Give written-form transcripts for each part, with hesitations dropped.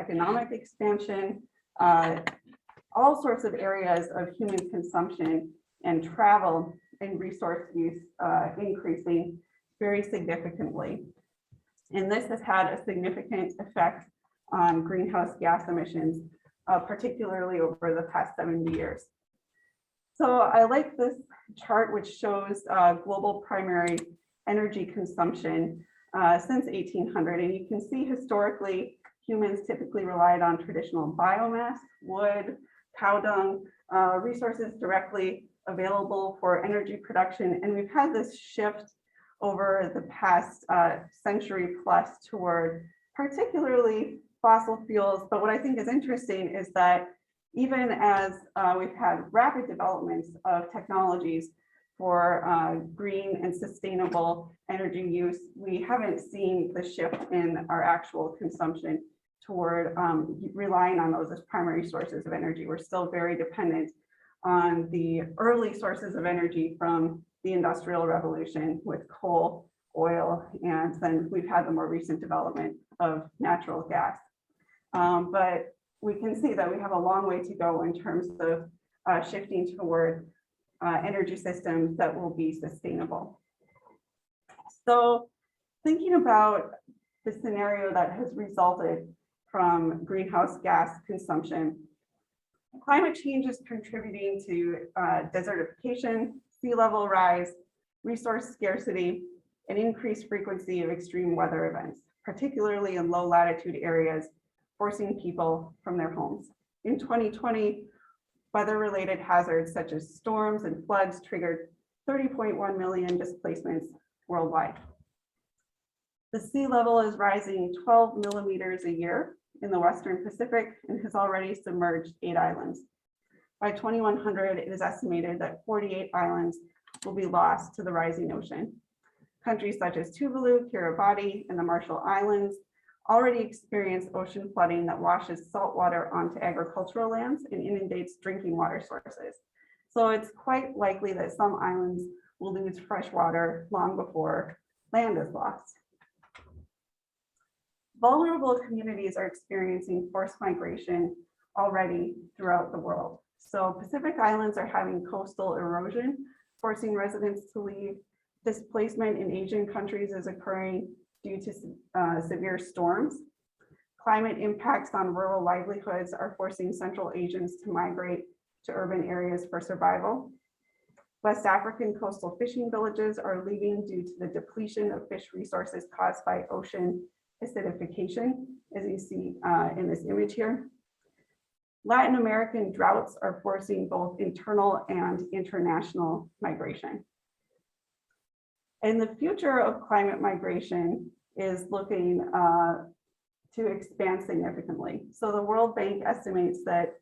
economic expansion, all sorts of areas of human consumption and travel and resource use increasing very significantly. And this has had a significant effect on greenhouse gas emissions, particularly over the past 70 years. So I like this chart, which shows global primary energy consumption since 1800. And you can see historically, humans typically relied on traditional biomass, wood, cow dung, resources directly available for energy production. And we've had this shift over the past century plus toward particularly fossil fuels. But what I think is interesting is that even as we've had rapid developments of technologies for green and sustainable energy use, we haven't seen the shift in our actual consumption toward relying on those as primary sources of energy. We're still very dependent on the early sources of energy from the Industrial Revolution with coal, oil, and then we've had the more recent development of natural gas. But we can see that we have a long way to go in terms of shifting toward energy systems that will be sustainable. So thinking about the scenario that has resulted from greenhouse gas consumption, climate change is contributing to desertification, sea level rise, resource scarcity, and increased frequency of extreme weather events, particularly in low latitude areas, forcing people from their homes. In 2020, weather-related hazards such as storms and floods triggered 30.1 million displacements worldwide. The sea level is rising 12 millimeters a year in the Western Pacific and has already submerged 8 islands. By 2100, it is estimated that 48 islands will be lost to the rising ocean. Countries such as Tuvalu, Kiribati, and the Marshall Islands already experience ocean flooding that washes salt water onto agricultural lands and inundates drinking water sources. So it's quite likely that some islands will lose fresh water long before land is lost. Vulnerable communities are experiencing forced migration already throughout the world. So Pacific Islands are having coastal erosion, forcing residents to leave. Displacement in Asian countries is occurring due to severe storms. Climate impacts on rural livelihoods are forcing Central Asians to migrate to urban areas for survival. West African coastal fishing villages are leaving due to the depletion of fish resources caused by ocean acidification, as you see in this image here. Latin American droughts are forcing both internal and international migration. And the future of climate migration is looking to expand significantly. So the World Bank estimates that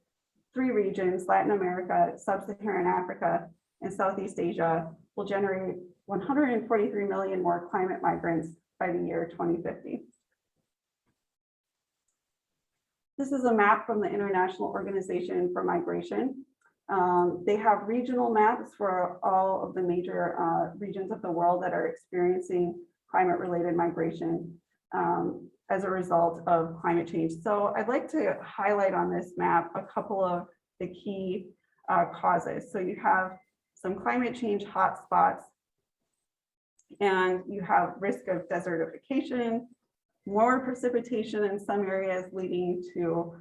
3 regions, Latin America, Sub-Saharan Africa, and Southeast Asia, will generate 143 million more climate migrants by the year 2050. This is a map from the International Organization for Migration. They have regional maps for all of the major regions of the world that are experiencing climate-related migration as a result of climate change. So I'd like to highlight on this map a couple of the key causes. So you have some climate change hotspots, and you have risk of desertification, more precipitation in some areas leading to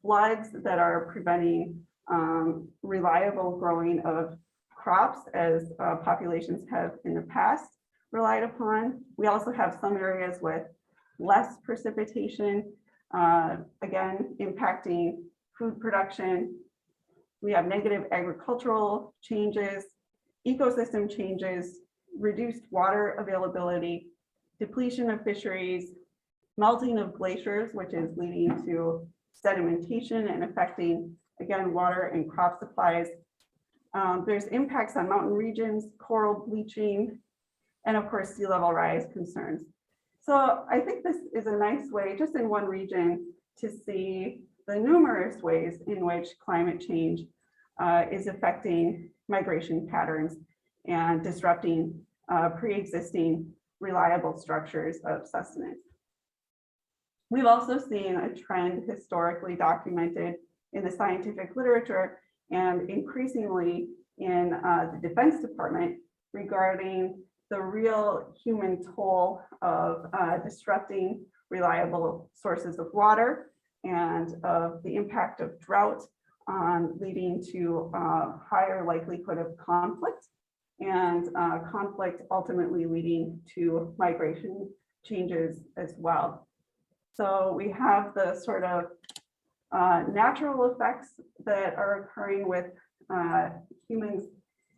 floods that are preventing reliable growing of crops as populations have in the past relied upon. We also have some areas with less precipitation, again, impacting food production. We have negative agricultural changes, ecosystem changes, reduced water availability, depletion of fisheries, melting of glaciers, which is leading to sedimentation and affecting, again, water and crop supplies. There's impacts on mountain regions, coral bleaching, and of course, sea level rise concerns. So I think this is a nice way, just in one region, to see the numerous ways in which climate change is affecting migration patterns and disrupting pre-existing reliable structures of sustenance. We've also seen a trend historically documented in the scientific literature and increasingly in the Defense Department regarding the real human toll of disrupting reliable sources of water and of the impact of drought on leading to higher likelihood of conflict, and conflict ultimately leading to migration changes as well. So we have the sort of natural effects that are occurring with humans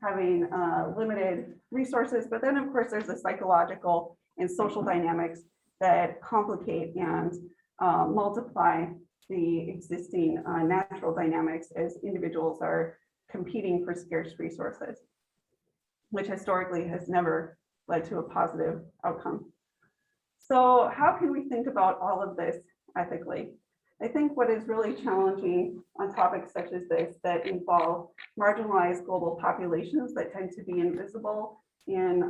having limited resources, but then of course there's the psychological and social dynamics that complicate and multiply the existing natural dynamics as individuals are competing for scarce resources, which historically has never led to a positive outcome. So how can we think about all of this ethically? I think what is really challenging on topics such as this that involve marginalized global populations that tend to be invisible in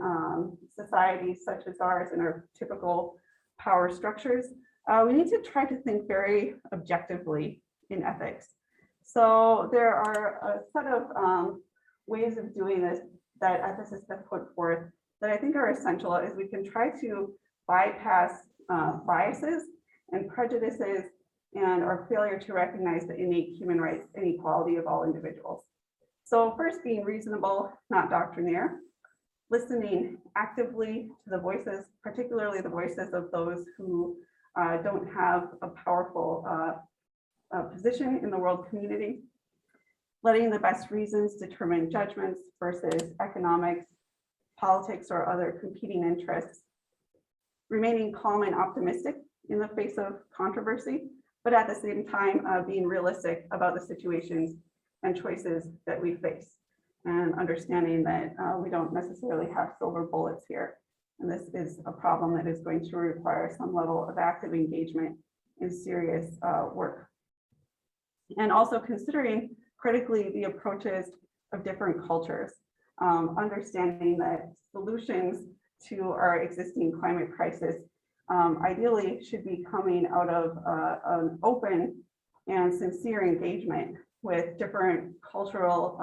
societies such as ours and our typical power structures, we need to try to think very objectively in ethics. So there are a set of ways of doing this that ethicists have put forth that I think are essential, as we can try to bypass biases and prejudices and our failure to recognize the innate human rights and equality of all individuals. So first, being reasonable, not doctrinaire, listening actively to the voices, particularly the voices of those who don't have a powerful position in the world community, letting the best reasons determine judgments versus economics, politics, or other competing interests, remaining calm and optimistic in the face of controversy, but at the same time being realistic about the situations and choices that we face, and understanding that we don't necessarily have silver bullets here. And this is a problem that is going to require some level of active engagement in serious work. And also considering critically the approaches of different cultures, understanding that solutions to our existing climate crisis ideally should be coming out of an open and sincere engagement with different cultural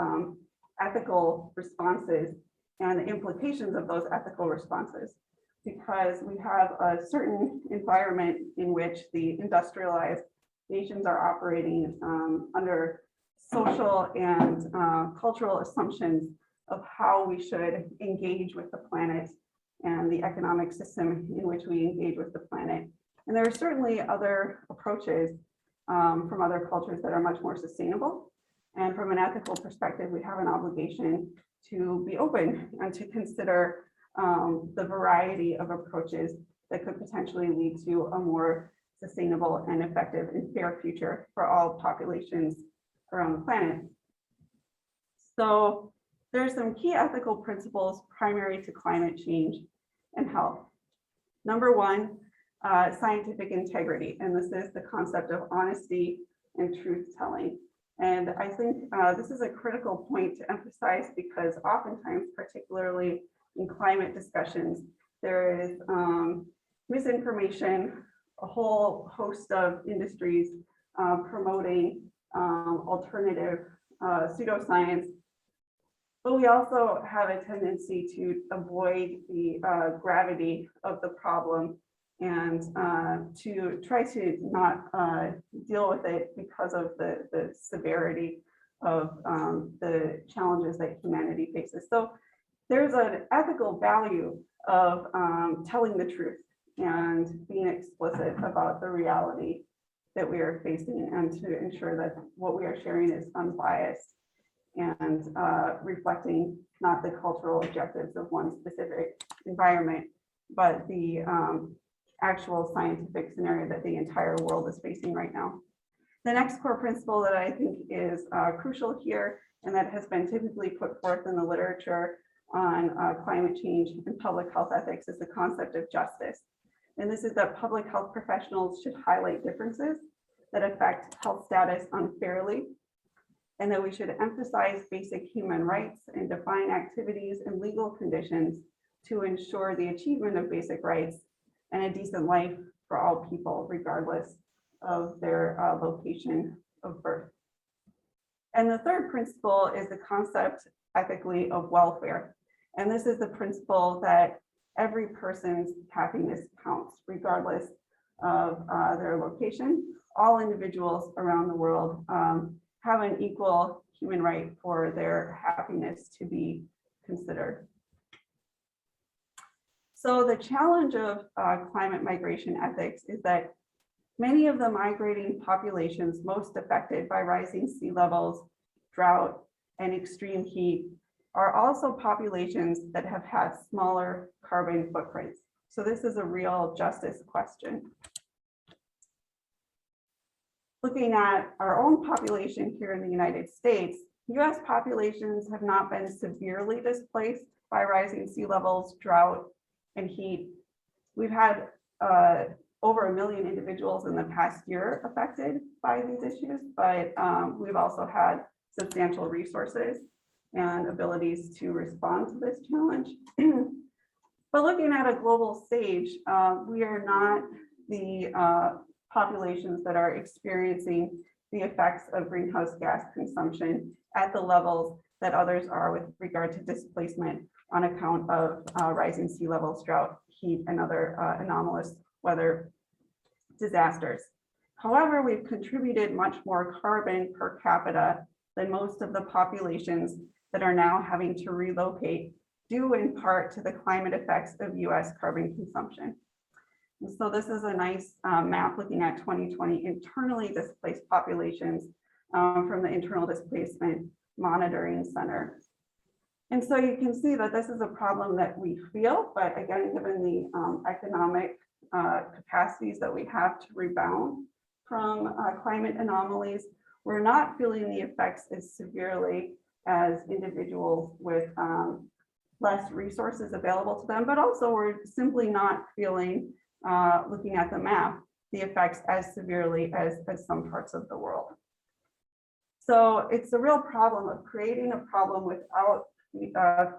ethical responses and the implications of those ethical responses, because we have a certain environment in which the industrialized nations are operating under social and cultural assumptions of how we should engage with the planet and the economic system in which we engage with the planet. And there are certainly other approaches from other cultures that are much more sustainable. And from an ethical perspective, we have an obligation to be open and to consider the variety of approaches that could potentially lead to a more sustainable and effective and fair future for all populations around the planet. So there are some key ethical principles primary to climate change and health. Number one, scientific integrity. And this is the concept of honesty and truth telling. And I think this is a critical point to emphasize, because oftentimes, particularly in climate discussions, there is misinformation, a whole host of industries promoting alternative pseudoscience. But we also have a tendency to avoid the gravity of the problem and to try to not deal with it because of the severity of the challenges that humanity faces. So there's an ethical value of telling the truth and being explicit about the reality that we are facing, and to ensure that what we are sharing is unbiased and reflecting not the cultural objectives of one specific environment, but the actual scientific scenario that the entire world is facing right now. The next core principle that I think is crucial here, and that has been typically put forth in the literature on climate change and public health ethics, is the concept of justice. And this is that public health professionals should highlight differences that affect health status unfairly, and that we should emphasize basic human rights and define activities and legal conditions to ensure the achievement of basic rights and a decent life for all people, regardless of their location of birth. And the third principle is the concept ethically of welfare. And this is the principle that every person's happiness counts, regardless of their location. All individuals around the world have an equal human right for their happiness to be considered. So the challenge of climate migration ethics is that many of the migrating populations most affected by rising sea levels, drought, and extreme heat are also populations that have had smaller carbon footprints. So this is a real justice question. Looking at our own population here in the United States, US populations have not been severely displaced by rising sea levels, drought, and heat. We've had over 1 million individuals in the past year affected by these issues, but we've also had substantial resources and abilities to respond to this challenge. But looking at a global stage, we are not the populations that are experiencing the effects of greenhouse gas consumption at the levels that others are with regard to displacement on account of rising sea levels, drought, heat, and other anomalous weather disasters. However, we've contributed much more carbon per capita than most of the populations that are now having to relocate, due in part to the climate effects of US carbon consumption. And so this is a nice map looking at 2020 internally displaced populations from the Internal Displacement Monitoring Center. And so you can see that this is a problem that we feel, but again, given the economic capacities that we have to rebound from climate anomalies, we're not feeling the effects as severely as individuals with less resources available to them, but also we're simply not feeling, looking at the map, the effects as severely as some parts of the world. So it's a real problem of creating a problem without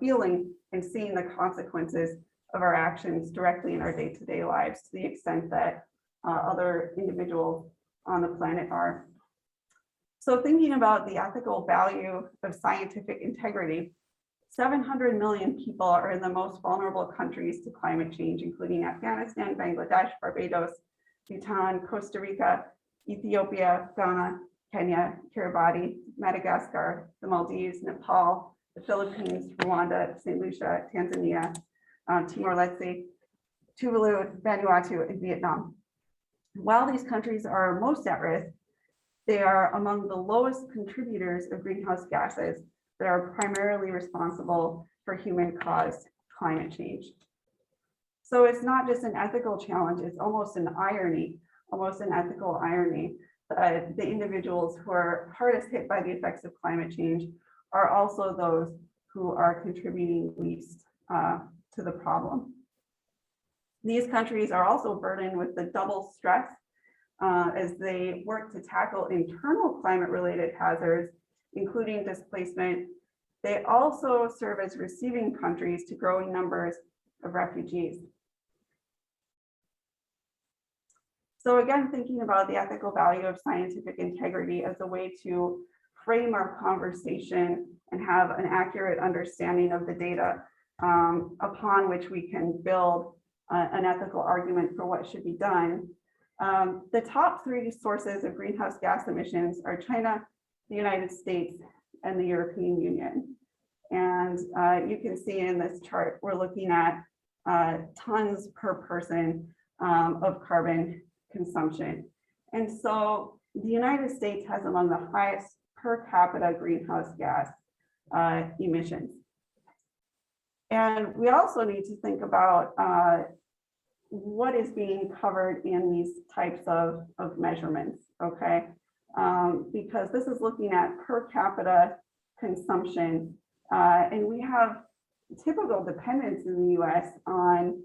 feeling and seeing the consequences of our actions directly in our day-to-day lives, to the extent that other individuals on the planet are. So thinking about the ethical value of scientific integrity, 700 million people are in the most vulnerable countries to climate change, including Afghanistan, Bangladesh, Barbados, Bhutan, Costa Rica, Ethiopia, Ghana, Kenya, Kiribati, Madagascar, the Maldives, Nepal, the Philippines, Rwanda, St. Lucia, Tanzania, Timor-Leste, Tuvalu, Vanuatu, and Vietnam. While these countries are most at risk, they are among the lowest contributors of greenhouse gases that are primarily responsible for human-caused climate change. So it's not just an ethical challenge, it's almost an irony, almost an ethical irony, that the individuals who are hardest hit by the effects of climate change are also those who are contributing least to the problem. These countries are also burdened with the double stress as they work to tackle internal climate-related hazards, including displacement. They also serve as receiving countries to growing numbers of refugees. So again, thinking about the ethical value of scientific integrity as a way to frame our conversation and have an accurate understanding of the data upon which we can build an ethical argument for what should be done. The top three sources of greenhouse gas emissions are China, the United States, and the European Union. And you can see in this chart, we're looking at tons per person of carbon consumption. And so the United States has among the highest per capita greenhouse gas emissions. And we also need to think about what is being covered in these types of measurements, okay? Because this is looking at per capita consumption, and we have typical dependence in the US on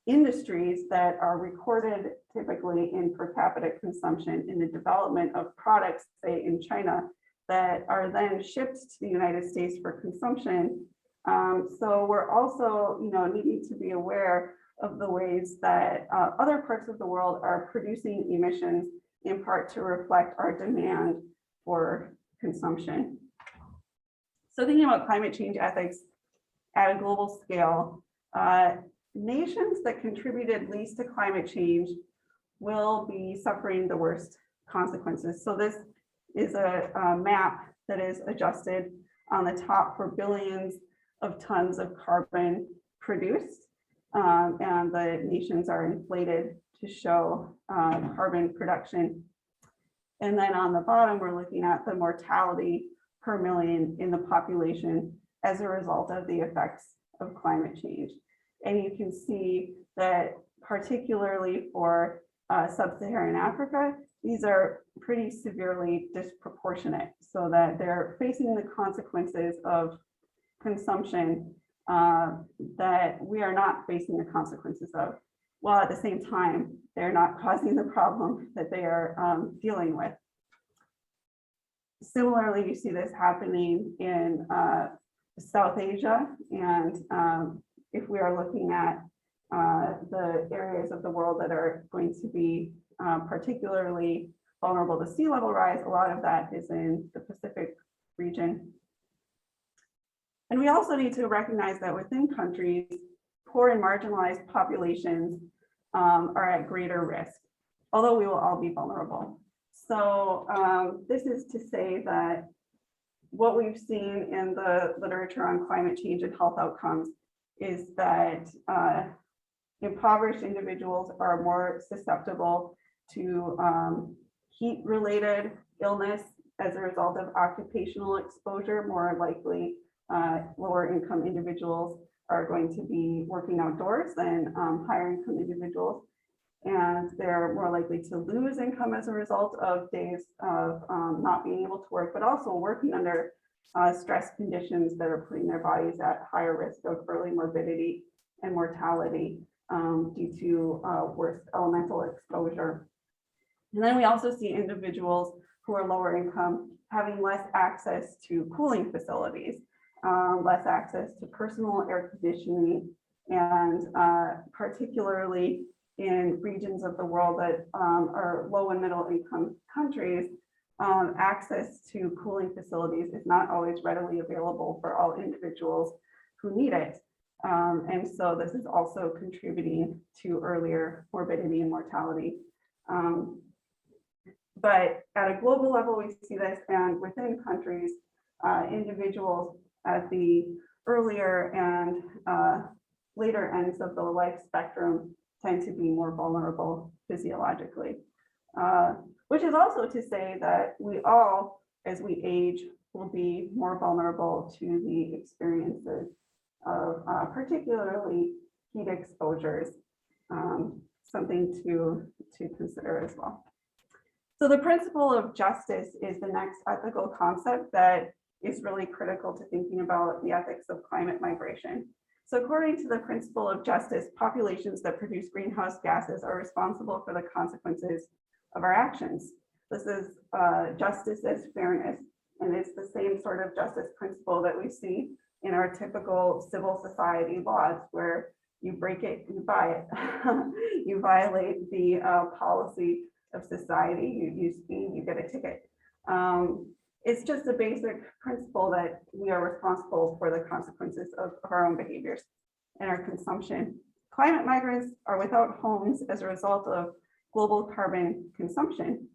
industries that are recorded typically in per capita consumption in the development of products, say in China, that are then shipped to the United States for consumption. So we're also, needing to be aware of the ways that other parts of the world are producing emissions, in part to reflect our demand for consumption. So thinking about climate change ethics at a global scale, nations that contributed least to climate change will be suffering the worst consequences. So this is a map that is adjusted on the top for billions of tons of carbon produced, and the nations are inflated to show carbon production. And then on the bottom, we're looking at the mortality per million in the population as a result of the effects of climate change. And you can see that particularly for sub-Saharan Africa, these are pretty severely disproportionate, so that they're facing the consequences of consumption that we are not facing the consequences of, while at the same time, they're not causing the problem that they are dealing with. Similarly, you see this happening in South Asia, and if we are looking at the areas of the world that are going to be particularly vulnerable to sea level rise, a lot of that is in the Pacific region. And we also need to recognize that within countries, poor and marginalized populations are at greater risk, although we will all be vulnerable. So this is to say that what we've seen in the literature on climate change and health outcomes is that impoverished individuals are more susceptible to heat-related illness as a result of occupational exposure. More likely, lower income individuals are going to be working outdoors than higher income individuals. And they're more likely to lose income as a result of days of not being able to work, but also working under stress conditions that are putting their bodies at higher risk of early morbidity and mortality due to worse elemental exposure. And then we also see individuals who are lower income having less access to cooling facilities, less access to personal air conditioning, and particularly in regions of the world that are low and middle income countries, access to cooling facilities is not always readily available for all individuals who need it. And so this is also contributing to earlier morbidity and mortality. But at a global level, we see this, and within countries, individuals at the earlier and later ends of the life spectrum tend to be more vulnerable physiologically, which is also to say that we all, as we age, will be more vulnerable to the experiences of particularly heat exposures, something to consider as well. So the principle of justice is the next ethical concept that is really critical to thinking about the ethics of climate migration. So according to the principle of justice, populations that produce greenhouse gases are responsible for the consequences of our actions. This is justice as fairness, and it's the same sort of justice principle that we see in our typical civil society laws, where you break it, you buy it. You violate the policy of society, you speed, you get a ticket. It's just a basic principle that we are responsible for the consequences of our own behaviors and our consumption. Climate migrants are without homes as a result of global carbon consumption.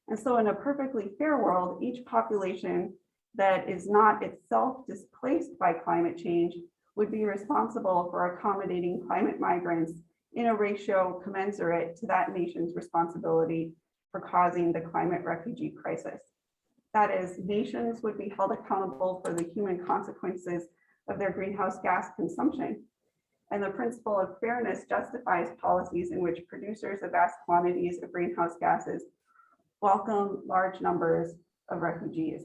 And so in a perfectly fair world, each population that is not itself displaced by climate change would be responsible for accommodating climate migrants in a ratio commensurate to that nation's responsibility for causing the climate refugee crisis. That is, nations would be held accountable for the human consequences of their greenhouse gas consumption. And the principle of fairness justifies policies in which producers of vast quantities of greenhouse gases welcome large numbers of refugees.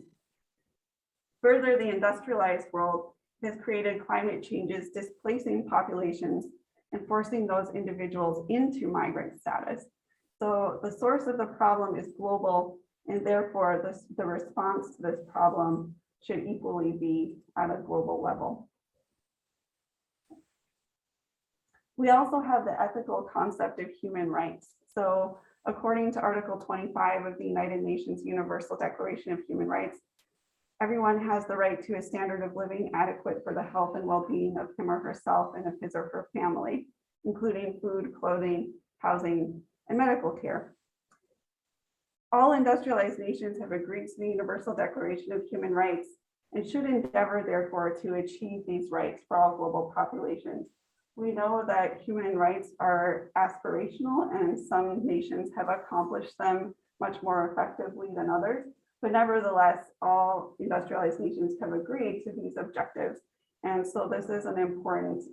Further, the industrialized world has created climate changes displacing populations and forcing those individuals into migrant status. So the source of the problem is global, and therefore the response to this problem should equally be at a global level. We also have the ethical concept of human rights. So according to Article 25 of the United Nations Universal Declaration of Human Rights, everyone has the right to a standard of living adequate for the health and well-being of him or herself and of his or her family, including food, clothing, housing, and medical care. All industrialized nations have agreed to the Universal Declaration of Human Rights and should endeavor, therefore, to achieve these rights for all global populations. We know that human rights are aspirational, and some nations have accomplished them much more effectively than others. But nevertheless, all industrialized nations have agreed to these objectives. And so this is an important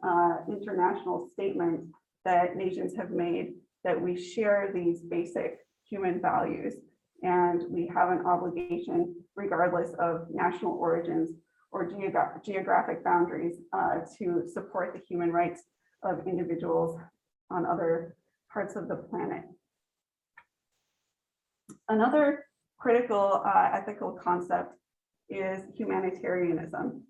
international statement that nations have made, that we share these basic human values, and we have an obligation, regardless of national origins or geographic boundaries, to support the human rights of individuals on other parts of the planet. Another critical ethical concept is humanitarianism.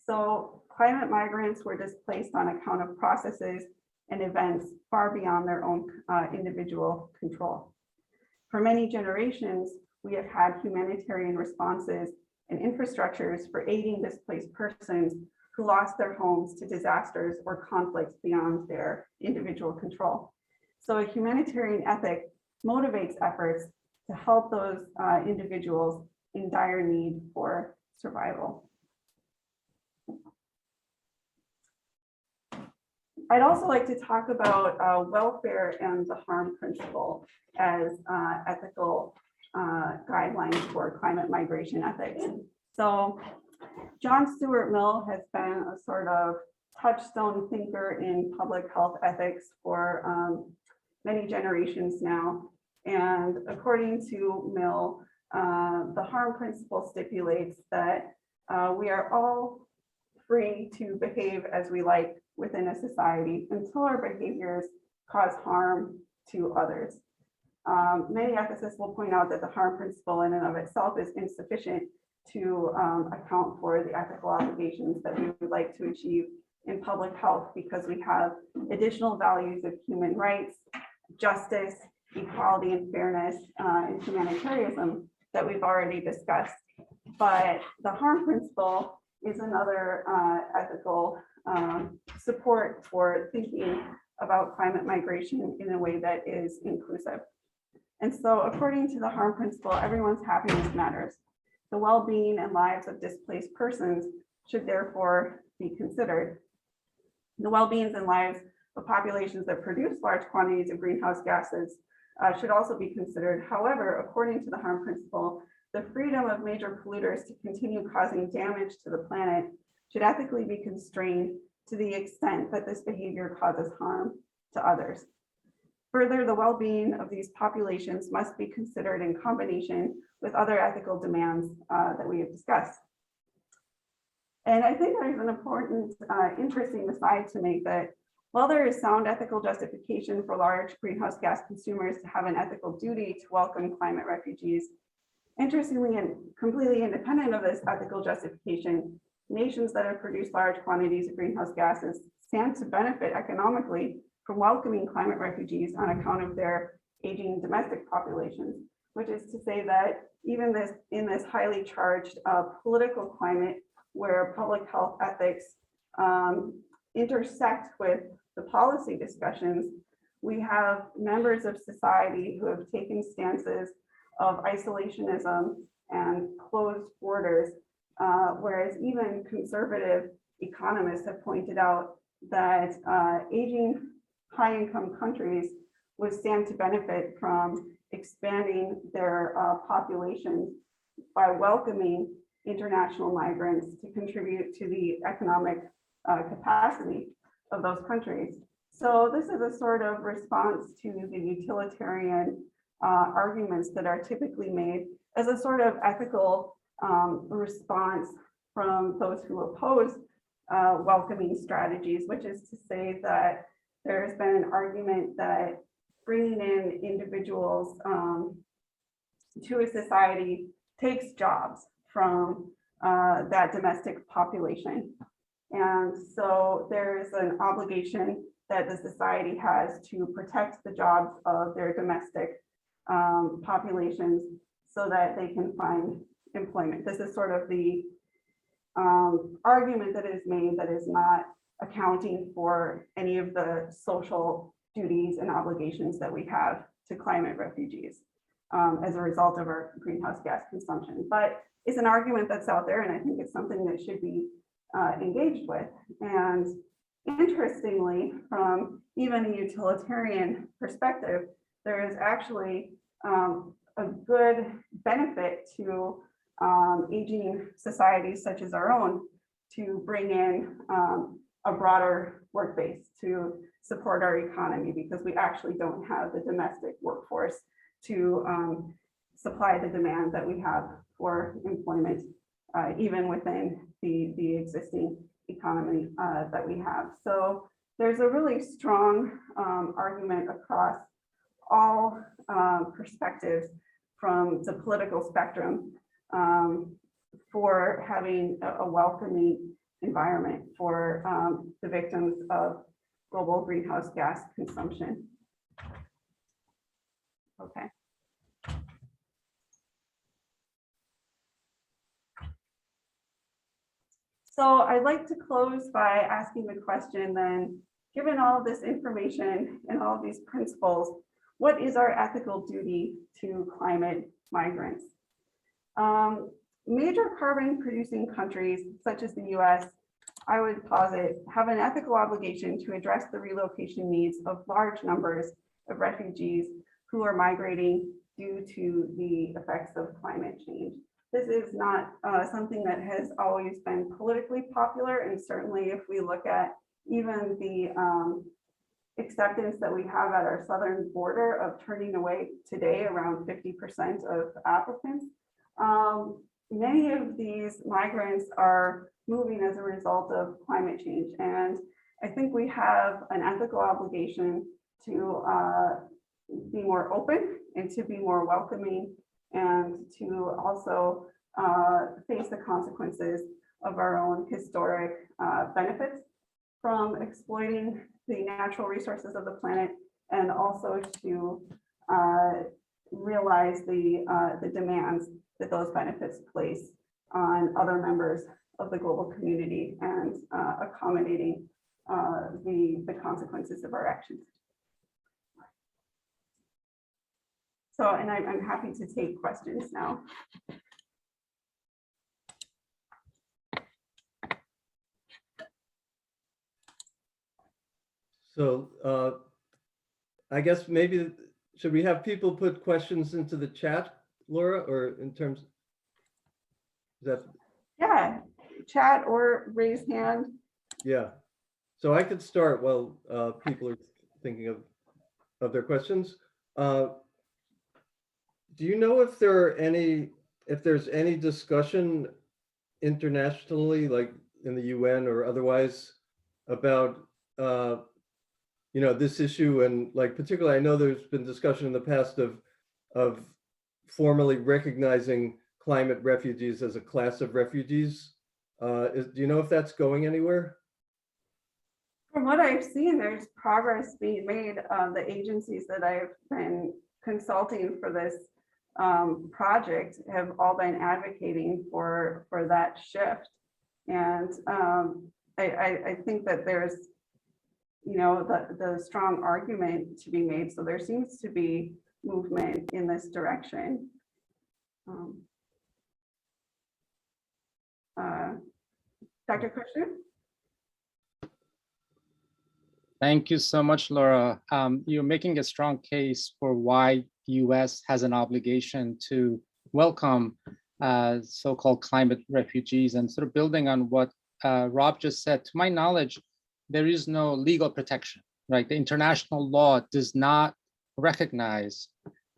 So climate migrants were displaced on account of processes and events far beyond their own individual control. For many generations, we have had humanitarian responses and infrastructures for aiding displaced persons who lost their homes to disasters or conflicts beyond their individual control. So a humanitarian ethic motivates efforts to help those individuals in dire need for survival. I'd also like to talk about welfare and the harm principle as ethical guidelines for climate migration ethics. So John Stuart Mill has been a sort of touchstone thinker in public health ethics for many generations now. And according to Mill, the harm principle stipulates that we are all free to behave as we like within a society until our behaviors cause harm to others. Many ethicists will point out that the harm principle in and of itself is insufficient to account for the ethical obligations that we would like to achieve in public health, because we have additional values of human rights, justice, equality and fairness, and humanitarianism that we've already discussed. But the harm principle is another ethical support for thinking about climate migration in a way that is inclusive. And so according to the harm principle, everyone's happiness matters. The well-being and lives of displaced persons should therefore be considered. The well-beings and lives of populations that produce large quantities of greenhouse gases should also be considered. However, according to the harm principle, the freedom of major polluters to continue causing damage to the planet should ethically be constrained to the extent that this behavior causes harm to others. Further, the well-being of these populations must be considered in combination with other ethical demands that we have discussed. And I think there's an important, interesting aside to make, that while there is sound ethical justification for large greenhouse gas consumers to have an ethical duty to welcome climate refugees, interestingly and completely independent of this ethical justification, nations that have produced large quantities of greenhouse gases stand to benefit economically from welcoming climate refugees on account of their aging domestic populations, which is to say that even in this highly charged political climate where public health ethics intersect with the policy discussions, we have members of society who have taken stances of isolationism and closed borders, whereas even conservative economists have pointed out that aging high-income countries would stand to benefit from expanding their populations by welcoming international migrants to contribute to the economic capacity of those countries. So this is a sort of response to the utilitarian arguments that are typically made as a sort of ethical response from those who oppose welcoming strategies, which is to say that there's been an argument that bringing in individuals to a society takes jobs from that domestic population. And so there's an obligation that the society has to protect the jobs of their domestic populations so that they can find employment. This is sort of the argument that is made that is not accounting for any of the social duties and obligations that we have to climate refugees as a result of our greenhouse gas consumption. But it's an argument that's out there, and I think it's something that should be engaged with. And interestingly, from even a utilitarian perspective, there is actually a good benefit to aging societies such as our own to bring in a broader work base to support our economy, because we actually don't have the domestic workforce to supply the demand that we have for employment, even within the existing economy that we have. So there's a really strong argument across all perspectives from the political spectrum for having a welcoming environment for the victims of global greenhouse gas consumption. Okay. So I'd like to close by asking the question then, given all of this information and all of these principles, what is our ethical duty to climate migrants? Major carbon producing countries such as the US, I would posit, have an ethical obligation to address the relocation needs of large numbers of refugees who are migrating due to the effects of climate change. This is not something that has always been politically popular, and certainly if we look at even the acceptance that we have at our southern border of turning away today around 50% of applicants, many of these migrants are moving as a result of climate change. And I think we have an ethical obligation to be more open and to be more welcoming, and to also face the consequences of our own historic benefits from exploiting the natural resources of the planet, and also to realize the demands that those benefits place on other members of the global community, and accommodating the consequences of our actions. So, and I'm happy to take questions now. So I guess maybe, should we have people put questions into the chat, Laura, or in terms, is that? Yeah, chat or raise hand. Yeah, so I could start while people are thinking of their questions. Do you know if there's any discussion internationally, like in the UN or otherwise, about this issue? And like particularly, I know there's been discussion in the past of formally recognizing climate refugees as a class of refugees. Do you know if that's going anywhere? From what I've seen, there's progress being made. The agencies that I've been consulting for this project have all been advocating for that shift. And I think that there's, the strong argument to be made. So there seems to be movement in this direction. Dr. Kushner? Thank you so much, Laura. You're making a strong case for why the US has an obligation to welcome so-called climate refugees, and sort of building on what Rob just said. To my knowledge, there is no legal protection, right? The international law does not recognize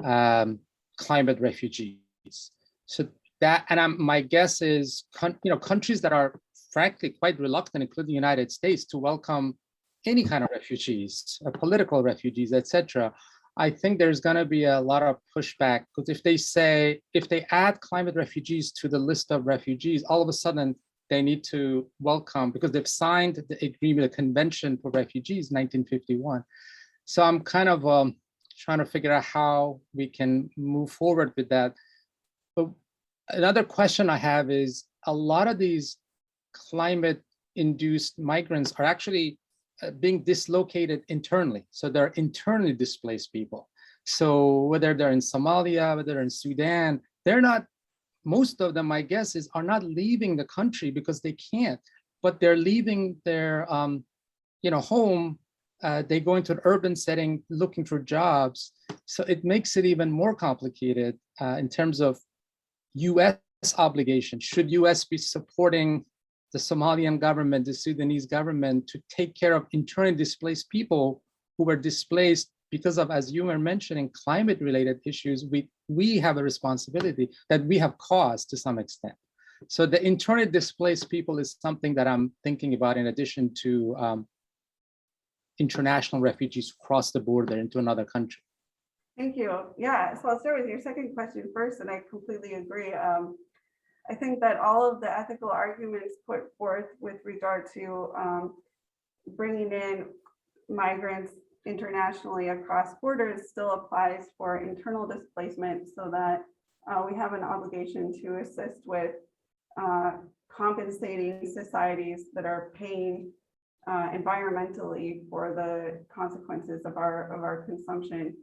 climate refugees. So that, and my guess is, countries that are frankly quite reluctant, including the United States, to welcome any kind of refugees, political refugees, etc. I think there's going to be a lot of pushback, because if they add climate refugees to the list of refugees, all of a sudden they need to welcome, because they've signed the agreement, the Convention for Refugees, 1951. So I'm kind of trying to figure out how we can move forward with that. But another question I have is, a lot of these climate-induced migrants are actually being dislocated internally. So they're internally displaced people. So whether they're in Somalia, whether they're in Sudan, they're not, most of them, my guess is, are not leaving the country because they can't, but they're leaving their home. They go into an urban setting looking for jobs. So it makes it even more complicated in terms of US obligation. Should US be supporting the Somalian government, the Sudanese government, to take care of internally displaced people who were displaced because of, as you were mentioning, climate-related issues? We have a responsibility that we have caused to some extent. So the internally displaced people is something that I'm thinking about, in addition to international refugees who cross the border into another country. Thank you. Yeah, so I'll start with your second question first, and I completely agree. I think that all of the ethical arguments put forth with regard to bringing in migrants internationally across borders still applies for internal displacement, so that we have an obligation to assist with compensating societies that are paying environmentally for the consequences of our consumption.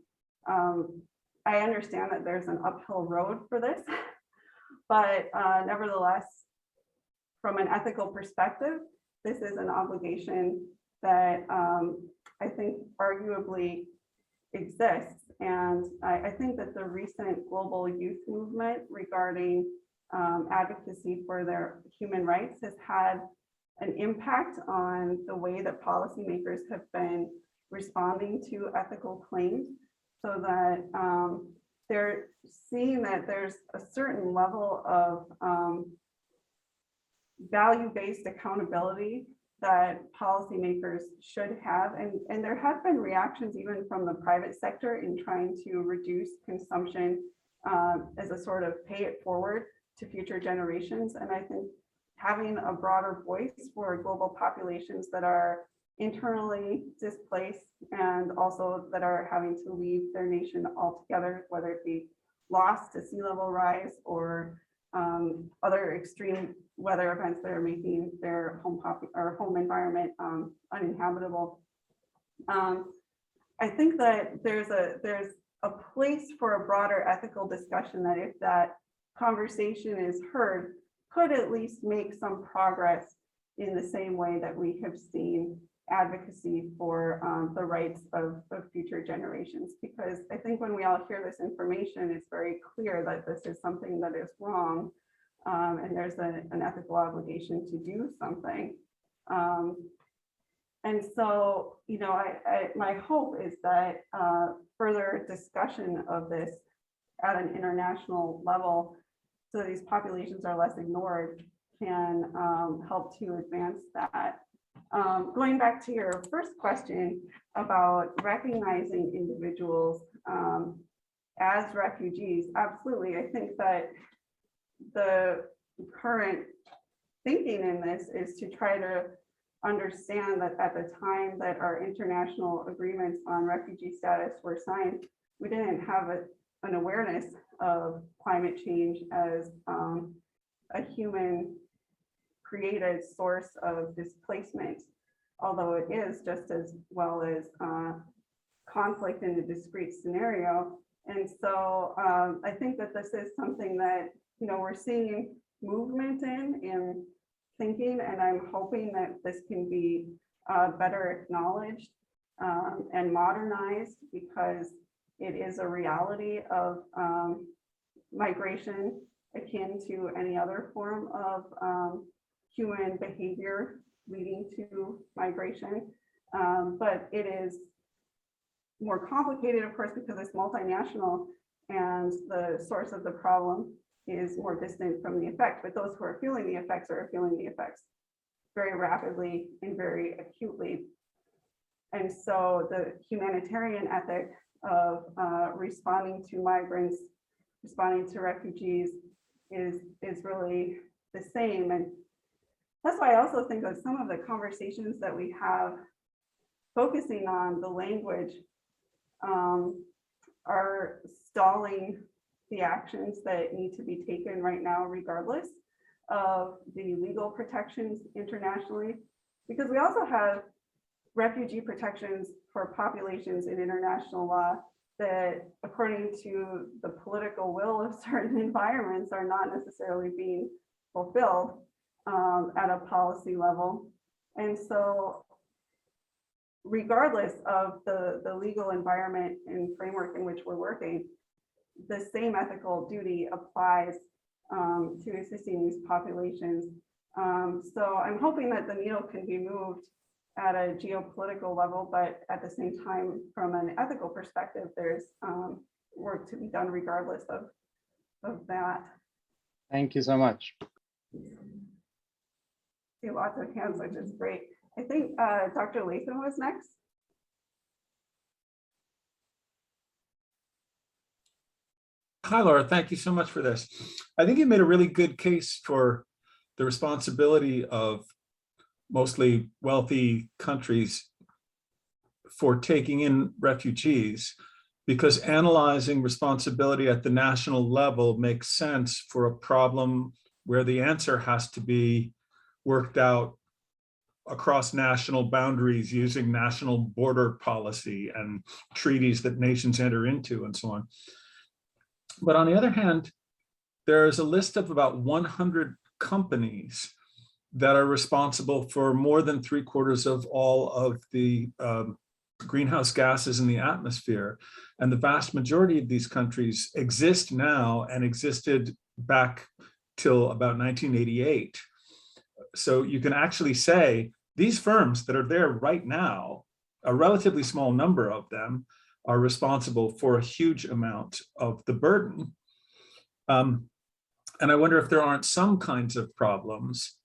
I understand that there's an uphill road for this, but nevertheless, from an ethical perspective, this is an obligation that I think arguably exists. And I think that the recent global youth movement regarding advocacy for their human rights has had an impact on the way that policymakers have been responding to ethical claims, so that they're seeing that there's a certain level of value-based accountability that policymakers should have. And there have been reactions even from the private sector in trying to reduce consumption as a sort of pay it forward to future generations. And I think having a broader voice for global populations that are internally displaced and also that are having to leave their nation altogether, whether it be lost to sea level rise or other extreme weather events that are making their home environment uninhabitable. I think that there's a place for a broader ethical discussion that, if that conversation is heard, could at least make some progress in the same way that we have seen advocacy for the rights of future generations. Because I think when we all hear this information, it's very clear that this is something that is wrong, and there's an ethical obligation to do something. And so, my hope is that further discussion of this at an international level, so these populations are less ignored, can help to advance that. Going back to your first question about recognizing individuals as refugees, absolutely. I think that the current thinking in this is to try to understand that at the time that our international agreements on refugee status were signed, we didn't have an awareness of climate change as a human created source of displacement, although it is just as well as conflict in a discrete scenario. And so I think that this is something that we're seeing movement in thinking, and I'm hoping that this can be better acknowledged and modernized, because it is a reality of migration akin to any other form of human behavior leading to migration. But it is more complicated, of course, because it's multinational and the source of the problem is more distant from the effect. But those who are feeling the effects are feeling the effects very rapidly and very acutely. And so the humanitarian ethic of responding to migrants, responding to refugees is really the same. And that's why I also think that some of the conversations that we have focusing on the language are stalling the actions that need to be taken right now, regardless of the legal protections internationally, because we also have refugee protections for populations in international law that, according to the political will of certain environments, are not necessarily being fulfilled at a policy level. And so regardless of the legal environment and framework in which we're working, the same ethical duty applies to assisting these populations. So I'm hoping that the needle can be moved at a geopolitical level, but at the same time, from an ethical perspective, there's work to be done regardless of that. Thank you so much. See lots of hands, which is great. I think Dr. Latham was next. Hi, Laura. Thank you so much for this. I think you made a really good case for the responsibility of mostly wealthy countries for taking in refugees, because analyzing responsibility at the national level makes sense for a problem where the answer has to be worked out across national boundaries using national border policy and treaties that nations enter into and so on. But on the other hand, there is a list of about 100 companies that are responsible for more than 3/4 of all of the greenhouse gases in the atmosphere. And the vast majority of these countries exist now and existed back till about 1988. So you can actually say these firms that are there right now, a relatively small number of them, are responsible for a huge amount of the burden. And I wonder if there aren't some kinds of problems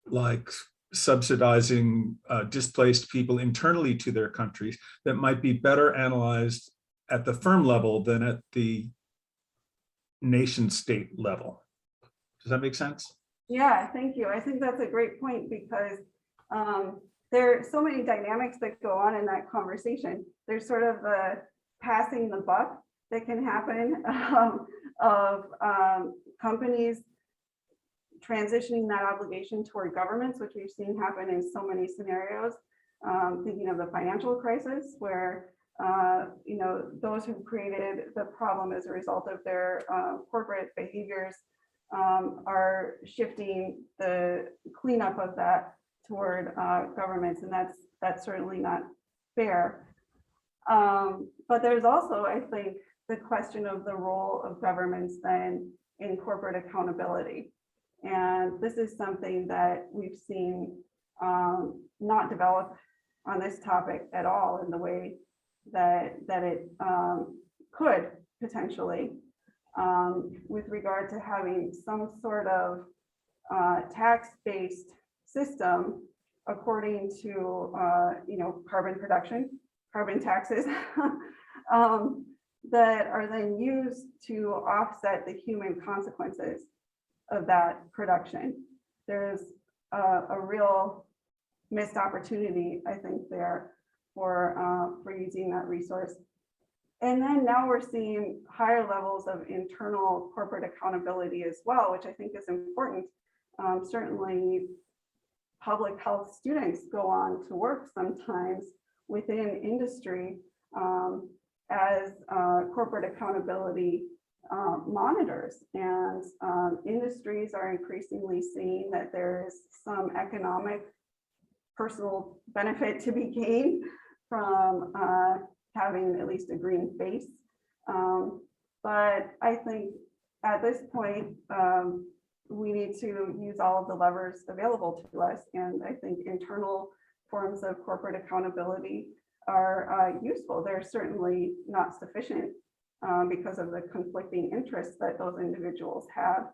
like subsidizing displaced people internally to their countries that might be better analyzed at the firm level than at the nation state level. Does that make sense? Yeah, thank you. I think that's a great point, because there are so many dynamics that go on in that conversation. There's sort of a passing the buck that can happen of companies transitioning that obligation toward governments, which we've seen happen in so many scenarios. Thinking of the financial crisis, where those who created the problem as a result of their corporate behaviors are shifting the cleanup of that toward governments, and that's certainly not fair. But there's also, I think, the question of the role of governments then in corporate accountability. And this is something that we've seen not develop on this topic at all in the way that it could potentially, with regard to having some sort of tax-based system according to carbon production, carbon taxes that are then used to offset the human consequences of that production. There's a real missed opportunity, I think, there for using that resource. And then now we're seeing higher levels of internal corporate accountability as well, which I think is important. Certainly, public health students go on to work sometimes within industry as corporate accountability monitors, and industries are increasingly seeing that there is some economic personal benefit to be gained from having at least a green face. But I think at this point, we need to use all of the levers available to us. And I think internal forms of corporate accountability are useful. They're certainly not sufficient because of the conflicting interests that those individuals have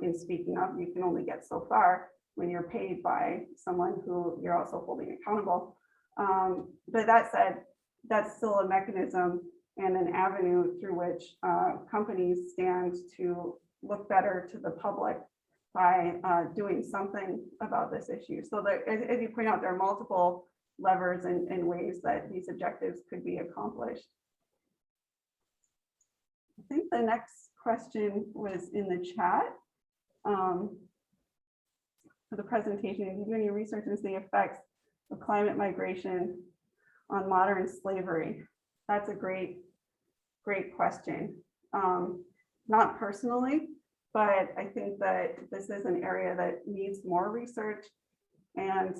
in speaking up. You can only get so far when you're paid by someone who you're also holding accountable. But that said, that's still a mechanism and an avenue through which companies stand to look better to the public by doing something about this issue. So there, as you point out, there are multiple levers and ways that these objectives could be accomplished. I think the next question was in the chat. For the presentation, have you done any research into the effects of climate migration on modern slavery? That's a great question. Not personally, but I think that this is an area that needs more research. And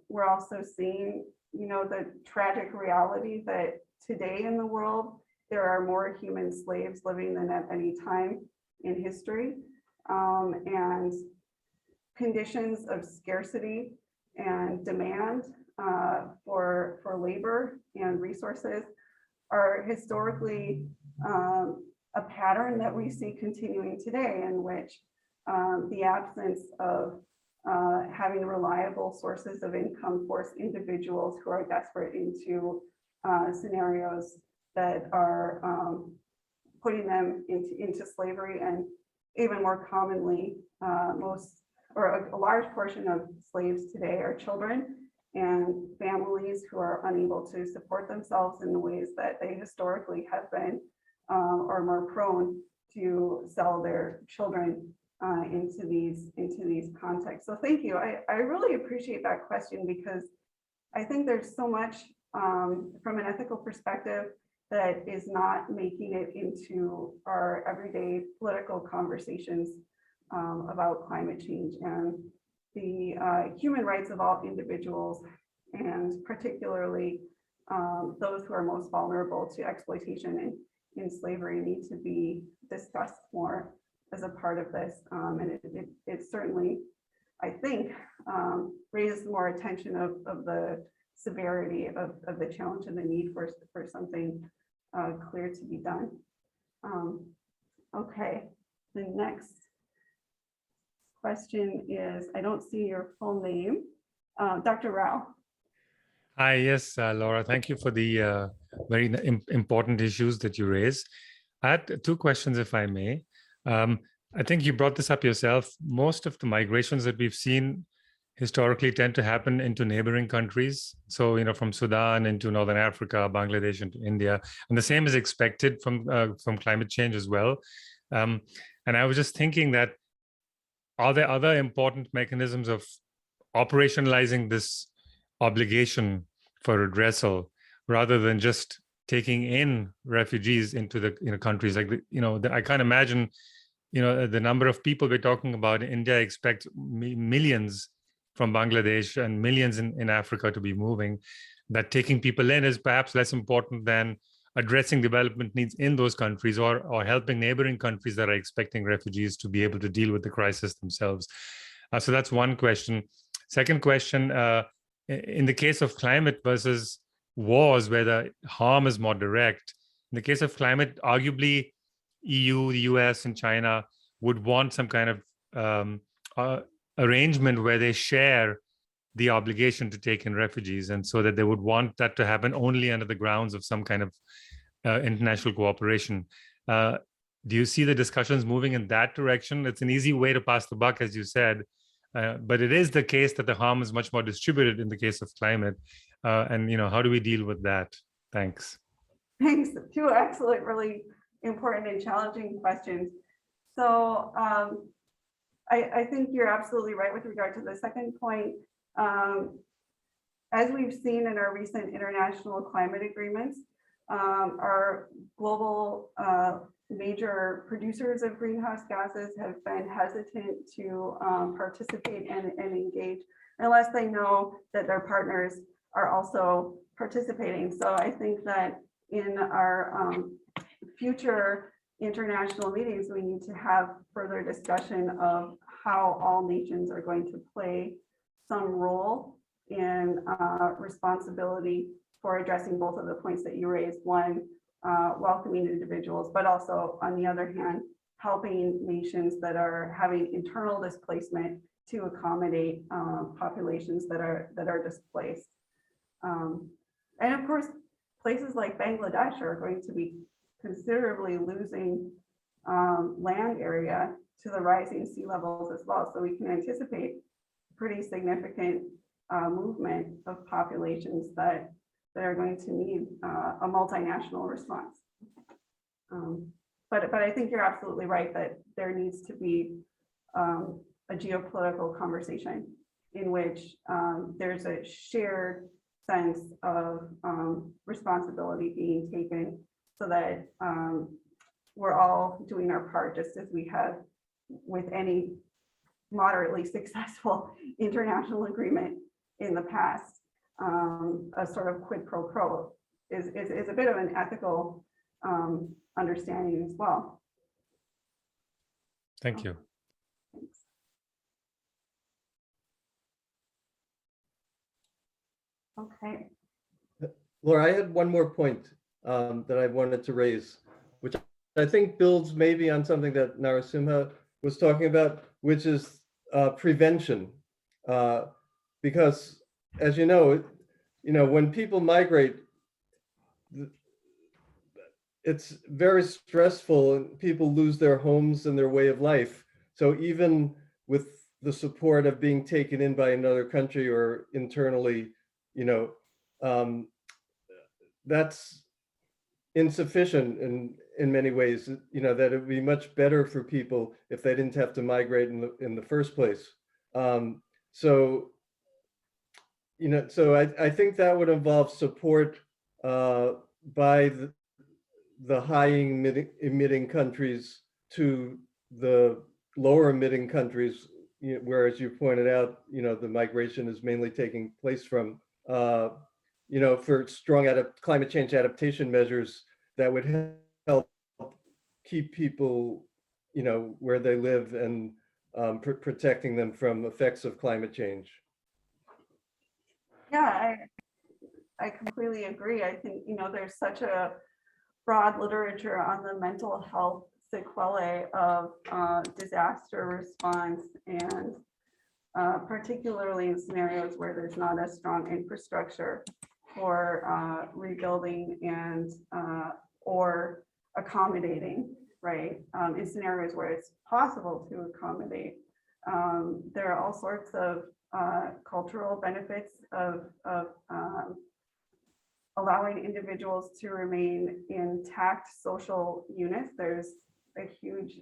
we're also seeing, the tragic reality that today in the world, there are more human slaves living than at any time in history. And conditions of scarcity and demand for labor and resources are historically a pattern that we see continuing today, in which the absence of having reliable sources of income force individuals who are desperate into scenarios that are putting them into slavery, and even more commonly, a large portion of slaves today are children and families who are unable to support themselves in the ways that they historically have been, or more prone to sell their children into these contexts. So thank you. I really appreciate that question, because I think there's so much from an ethical perspective that is not making it into our everyday political conversations about climate change and the human rights of all individuals, and particularly those who are most vulnerable to exploitation in slavery, need to be discussed more as a part of this. And it certainly, I think, raises more attention of the severity of the challenge and the need for something clear to be done. Okay, the next question is, I don't see your full name. Dr. Rao. Hi, yes, Laura, thank you for the very important issues that you raised. I had two questions, if I may. I think you brought this up yourself. Most of the migrations that we've seen historically tend to happen into neighboring countries. So, from Sudan into Northern Africa, Bangladesh into India, and the same is expected from climate change as well. And I was just thinking that, are there other important mechanisms of operationalizing this obligation for redressal, rather than just taking in refugees into the countries? Like, I can't imagine, the number of people we're talking about. India expects millions from Bangladesh and millions in Africa to be moving. That taking people in is perhaps less important than addressing development needs in those countries, or helping neighboring countries that are expecting refugees to be able to deal with the crisis themselves. So that's one question. Second question, in the case of climate versus wars, where the harm is more direct, in the case of climate, arguably EU, the US, and China would want some kind of arrangement where they share the obligation to take in refugees, and so that they would want that to happen only under the grounds of some kind of international cooperation. Do you see the discussions moving in that direction? It's an easy way to pass the buck, as you said, but it is the case that the harm is much more distributed in the case of climate. And how do we deal with that? Thanks. Thanks. Two excellent, really important and challenging questions. So I think you're absolutely right with regard to the second point. As we've seen in our recent international climate agreements, our global major producers of greenhouse gases have been hesitant to participate and engage unless they know that their partners are also participating. So I think that in our future international meetings, we need to have further discussion of how all nations are going to play some role in responsibility for addressing both of the points that you raised. One, welcoming individuals, but also, on the other hand, helping nations that are having internal displacement to accommodate populations that are displaced. And of course, places like Bangladesh are going to be considerably losing land area to the rising sea levels as well. So we can anticipate pretty significant movement of populations that are going to need a multinational response. But I think you're absolutely right that there needs to be a geopolitical conversation in which there's a shared sense of responsibility being taken so that we're all doing our part, just as we have with any moderately successful international agreement in the past. A sort of quid pro quo is a bit of an ethical understanding as well. Thank you. Thanks. Okay. Laura, I had one more point that I wanted to raise, which I think builds maybe on something that Narasimha was talking about, which is prevention. Because as you know, when people migrate, it's very stressful and people lose their homes and their way of life. So even with the support of being taken in by another country or internally, that's insufficient in many ways, that it would be much better for people if they didn't have to migrate in the first place. So I think that would involve support by the high emitting countries to the lower emitting countries, where, as you pointed out, the migration is mainly taking place from, for strong climate change adaptation measures that would help keep people, where they live and protecting them from effects of climate change. Yeah, I completely agree. I think, there's such a broad literature on the mental health sequelae of disaster response, and particularly in scenarios where there's not a strong infrastructure for rebuilding and or accommodating, right? In scenarios where it's possible to accommodate. There are all sorts of cultural benefits of allowing individuals to remain intact social units. There's a huge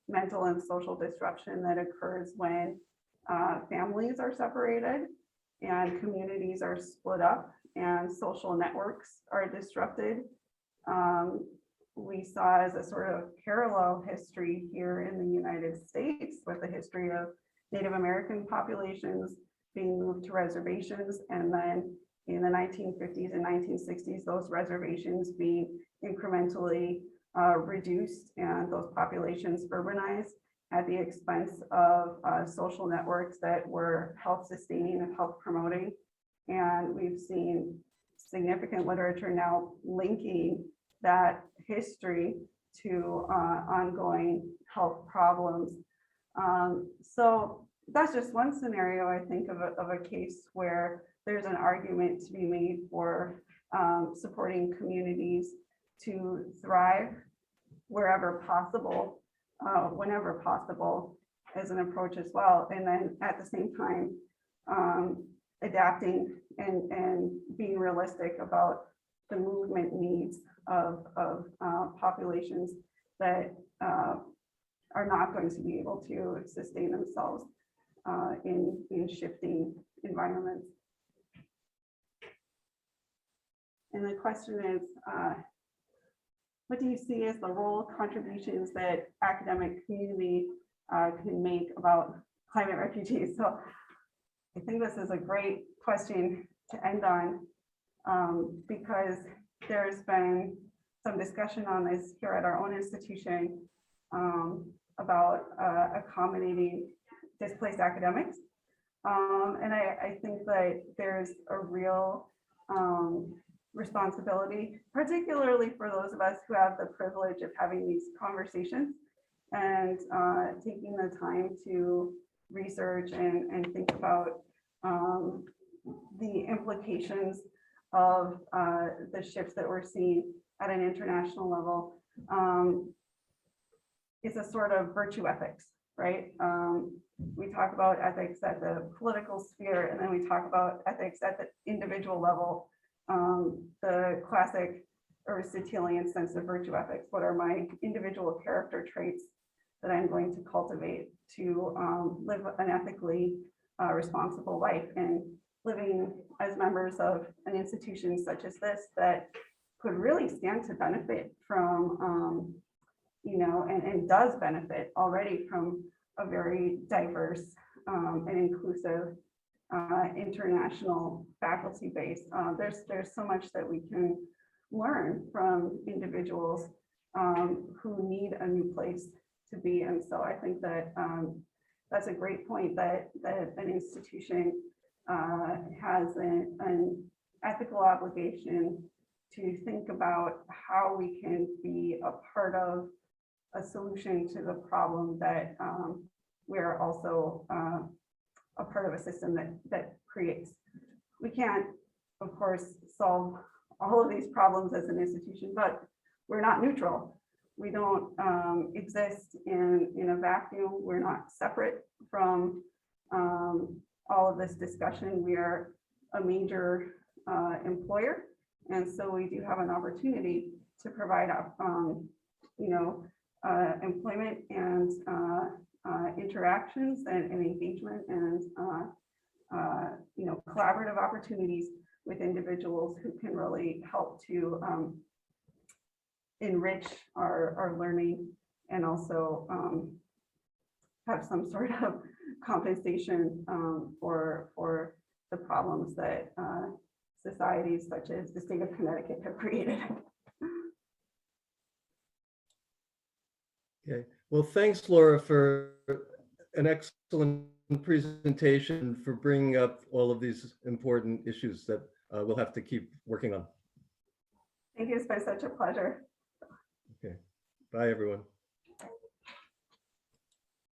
mental and social disruption that occurs when families are separated and communities are split up and social networks are disrupted. We saw as a sort of parallel history here in the United States with the history of Native American populations being moved to reservations, and then in the 1950s and 1960s, those reservations being incrementally reduced and those populations urbanized at the expense of social networks that were health sustaining and health promoting. And we've seen significant literature now linking that history to ongoing health problems. So that's just one scenario, I think, of a case where there's an argument to be made for supporting communities to thrive wherever possible, whenever possible, as an approach as well. And then at the same time, adapting and being realistic about the movement needs of populations that are not going to be able to sustain themselves in shifting environments. And the question is, what do you see as the role contributions that academic community can make about climate refugees? So I think this is a great question to end on, because there's been some discussion on this here at our own institution about accommodating displaced academics. And I think that there's a real responsibility, particularly for those of us who have the privilege of having these conversations and taking the time to research and think about the implications of the shifts that we're seeing at an international level. is a sort of virtue ethics, right? We talk about ethics at the political sphere, and then we talk about ethics at the individual level. The classic Aristotelian sense of virtue ethics. What are my individual character traits that I'm going to cultivate to live an ethically responsible life, and living as members of an institution such as this that could really stand to benefit from, and does benefit already from a very diverse and inclusive international faculty base. There's so much that we can learn from individuals who need a new place to be. And so I think that that's a great point, that an institution has an ethical obligation to think about how we can be a part of a solution to the problem, that we're also a part of a system that creates. We can't, of course, solve all of these problems as an institution, but we're not neutral. We don't exist in a vacuum. We're not separate from all of this discussion. We are a major employer, and so we do have an opportunity to provide employment and interactions and engagement and collaborative opportunities with individuals who can really help to enrich our learning, and also have some sort of compensation for the problems that societies such as the state of Connecticut have created. Okay, well, thanks, Laura, for an excellent presentation, for bringing up all of these important issues that we'll have to keep working on. Thank you, it's been such a pleasure. Okay, bye, everyone.